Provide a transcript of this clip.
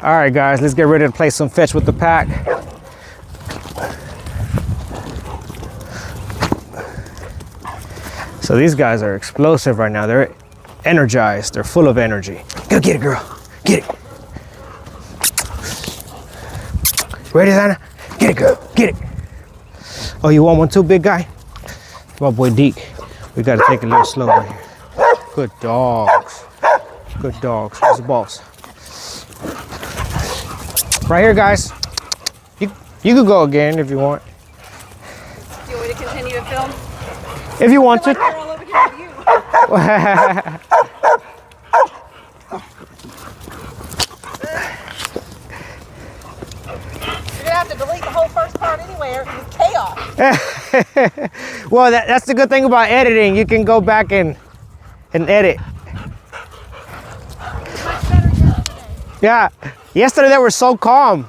All right, guys, let's get ready to play some fetch with the pack. So these guys are explosive right now. They're energized. They're full of energy. Go get it, girl. Get it. Ready, Zana? Get it, girl. Get it. Oh, you want one too, big guy? Come on, boy, Deke. We gotta take it a little slow right here. Good dogs. Good dogs. Where's the balls? Right here, guys. You can go again if you want. Do you want me to continue to film? If you want to. We're all over here with you. You're gonna have to delete the whole first part anyway, or it's chaos. Well, that's the good thing about editing. You can go back and edit. Much better yesterday. Yeah. Yesterday they were so calm.